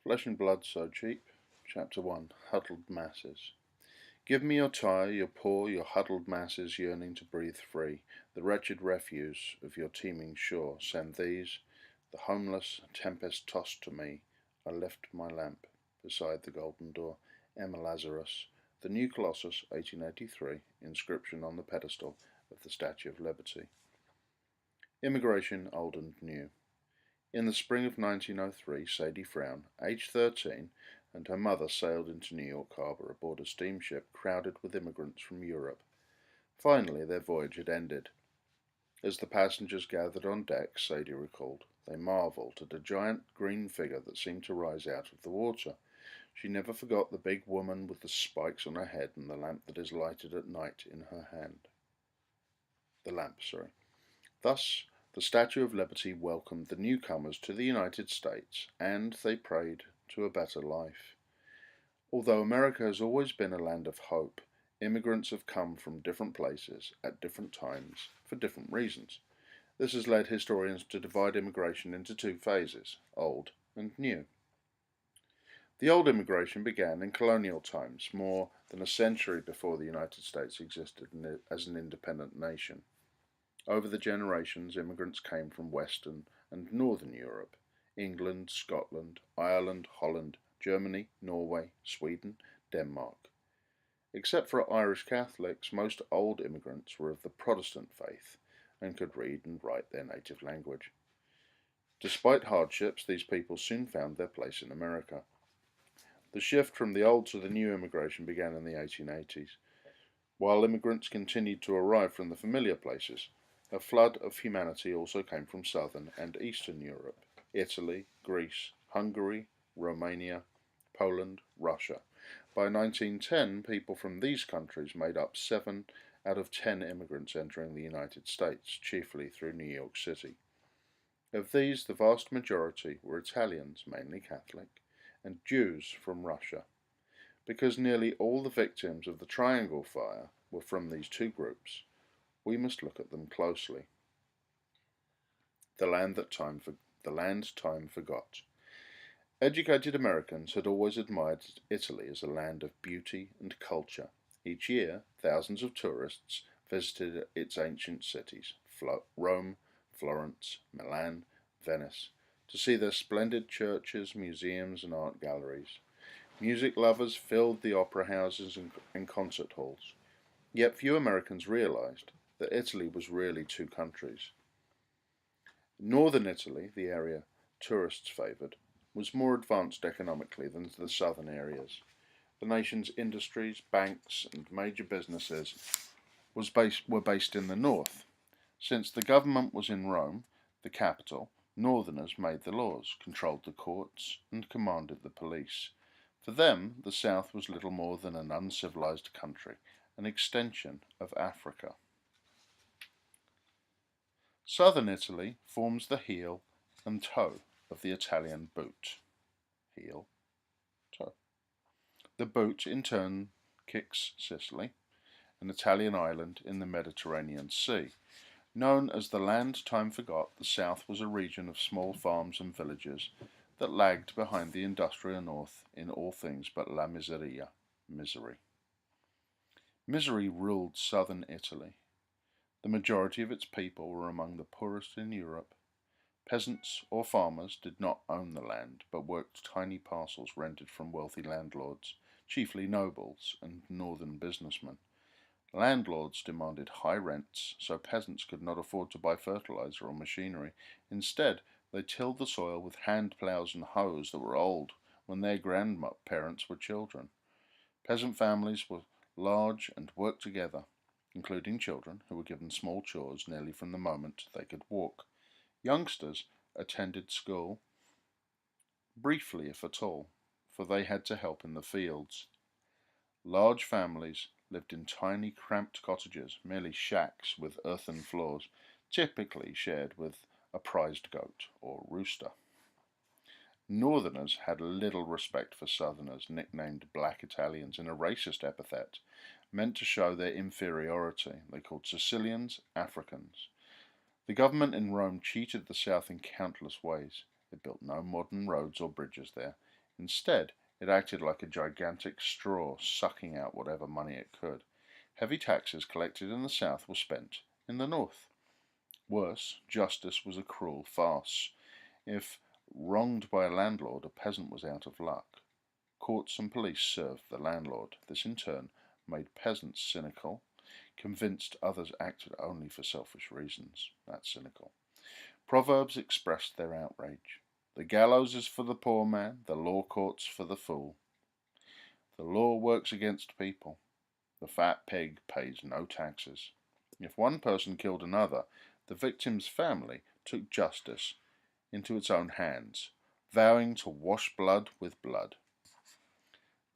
Flesh and Blood So Cheap, Chapter 1 Huddled Masses. Give me your tire, your poor, your huddled masses yearning to breathe free, the wretched refuse of your teeming shore. Send these, the homeless, tempest tossed to me. I lift my lamp beside the golden door. Emma Lazarus, The New Colossus, 1883, inscription on the pedestal of the Statue of Liberty. Immigration, Old and New. In the spring of 1903, Sadie Frown, aged 13, and her mother sailed into New York Harbor aboard a steamship crowded with immigrants from Europe. Finally, their voyage had ended. As the passengers gathered on deck, Sadie recalled, they marveled at a giant green figure that seemed to rise out of the water. She never forgot the big woman with the spikes on her head and the lamp that is lighted at night in her hand. The lamp, sorry. Thus, the Statue of Liberty welcomed the newcomers to the United States, and they prayed to a better life. Although America has always been a land of hope, immigrants have come from different places at different times for different reasons. This has led historians to divide immigration into two phases, old and new. The old immigration began in colonial times, more than a century before the United States existed as an independent nation. Over the generations, immigrants came from Western and Northern Europe, England, Scotland, Ireland, Holland, Germany, Norway, Sweden, Denmark. Except for Irish Catholics, most old immigrants were of the Protestant faith and could read and write their native language. Despite hardships, these people soon found their place in America. The shift from the old to the new immigration began in the 1880s. While immigrants continued to arrive from the familiar places, a flood of humanity also came from southern and eastern Europe, Italy, Greece, Hungary, Romania, Poland, Russia. By 1910, people from these countries made up 7 out of 10 immigrants entering the United States, chiefly through New York City. Of these, the vast majority were Italians, mainly Catholic, and Jews from Russia. Because nearly all the victims of the Triangle Fire were from these two groups, we must look at them closely. The land time forgot. Educated Americans had always admired Italy as a land of beauty and culture. Each year, thousands of tourists visited its ancient cities, Rome, Florence, Milan, Venice, to see their splendid churches, museums, and art galleries. Music lovers filled the opera houses and concert halls. Yet few Americans realized that Italy was really two countries. Northern Italy, the area tourists favored, was more advanced economically than the southern areas. The nation's industries, banks, and major businesses were based in the north. Since the government was in Rome, the capital, northerners made the laws, controlled the courts, and commanded the police. For them, the south was little more than an uncivilized country, an extension of Africa. Southern Italy forms the heel and toe of the Italian boot. Heel, toe. The boot, in turn, kicks Sicily, an Italian island in the Mediterranean Sea. Known as the land time forgot, the south was a region of small farms and villages that lagged behind the industrial north in all things but la miseria, misery. Misery ruled southern Italy. The majority of its people were among the poorest in Europe. Peasants or farmers did not own the land, but worked tiny parcels rented from wealthy landlords, chiefly nobles and northern businessmen. Landlords demanded high rents, so peasants could not afford to buy fertilizer or machinery. Instead, they tilled the soil with hand plows and hoes that were old when their grandparents were children. Peasant families were large and worked together, including children who were given small chores nearly from the moment they could walk. Youngsters attended school briefly, if at all, for they had to help in the fields. Large families lived in tiny, cramped cottages, merely shacks with earthen floors, typically shared with a prized goat or rooster. Northerners had little respect for Southerners, nicknamed black Italians in a racist epithet meant to show their inferiority. They called Sicilians Africans. The government in Rome cheated the South in countless ways. It built no modern roads or bridges there. Instead, it acted like a gigantic straw, sucking out whatever money it could. Heavy taxes collected in the south were spent in the north. Worse, justice was a cruel farce. If wronged by a landlord, a peasant was out of luck. Courts and police served the landlord. This in turn made peasants cynical, convinced others acted only for selfish reasons. That's cynical. Proverbs expressed their outrage. The gallows is for the poor man, the law courts for the fool. The law works against people. The fat pig pays no taxes. If one person killed another, the victim's family took justice into its own hands, vowing to wash blood with blood.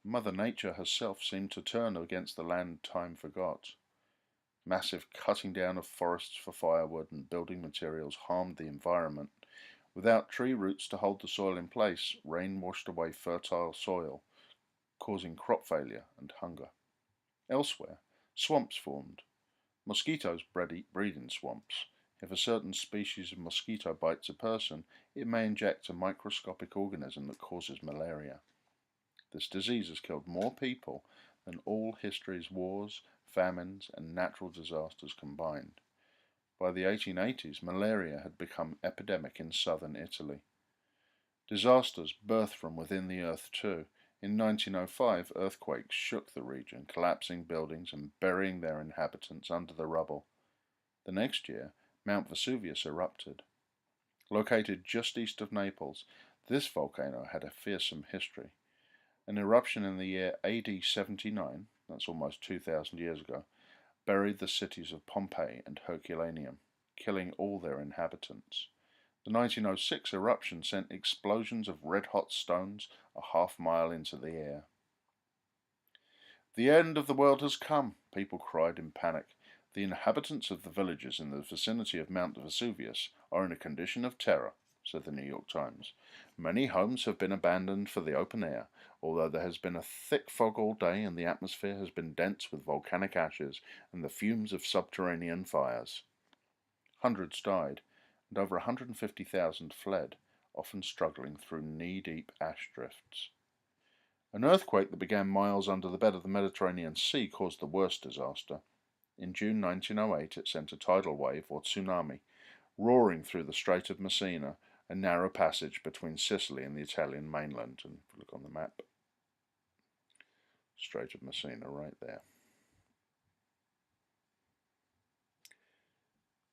Mother Nature herself seemed to turn against the land time forgot. Massive cutting down of forests for firewood and building materials harmed the environment. Without tree roots to hold the soil in place, rain washed away fertile soil, causing crop failure and hunger. Elsewhere, swamps formed. Mosquitoes breed in swamps. If a certain species of mosquito bites a person, it may inject a microscopic organism that causes malaria. This disease has killed more people than all history's wars, famines, and natural disasters combined. By the 1880s, malaria had become epidemic in southern Italy. Disasters birthed from within the earth too. In 1905, earthquakes shook the region, collapsing buildings and burying their inhabitants under the rubble. The next year, Mount Vesuvius erupted. Located just east of Naples, this volcano had a fearsome history. An eruption in the year AD 79, that's almost 2,000 years ago, buried the cities of Pompeii and Herculaneum, killing all their inhabitants. The 1906 eruption sent explosions of red-hot stones a half-mile into the air. The end of the world has come, people cried in panic. The inhabitants of the villages in the vicinity of Mount Vesuvius are in a condition of terror, said the New York Times. Many homes have been abandoned for the open air, although there has been a thick fog all day and the atmosphere has been dense with volcanic ashes and the fumes of subterranean fires. Hundreds died, and over 150,000 fled, often struggling through knee-deep ash drifts. An earthquake that began miles under the bed of the Mediterranean Sea caused the worst disaster. In June 1908 it sent a tidal wave, or tsunami, roaring through the Strait of Messina, a narrow passage between Sicily and the Italian mainland. And if you look on the map, Strait of Messina right there.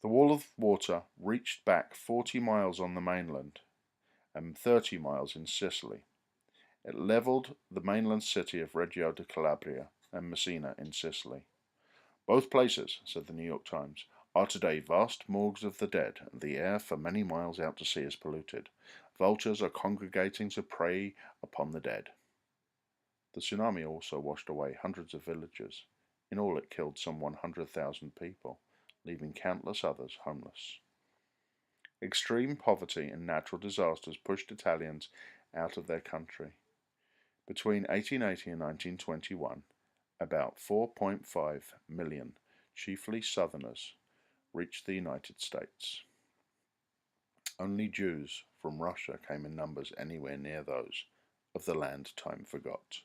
The wall of water reached back 40 miles on the mainland and 30 miles in Sicily. It levelled the mainland city of Reggio di Calabria and Messina in Sicily. Both places, said the New York Times, are today vast morgues of the dead, and the air for many miles out to sea is polluted. Vultures are congregating to prey upon the dead. The tsunami also washed away hundreds of villages. In all, it killed some 100,000 people, leaving countless others homeless. Extreme poverty and natural disasters pushed Italians out of their country. Between 1880 and 1921, about 4.5 million, chiefly Southerners, reached the United States. Only Jews from Russia came in numbers anywhere near those of the land time forgot.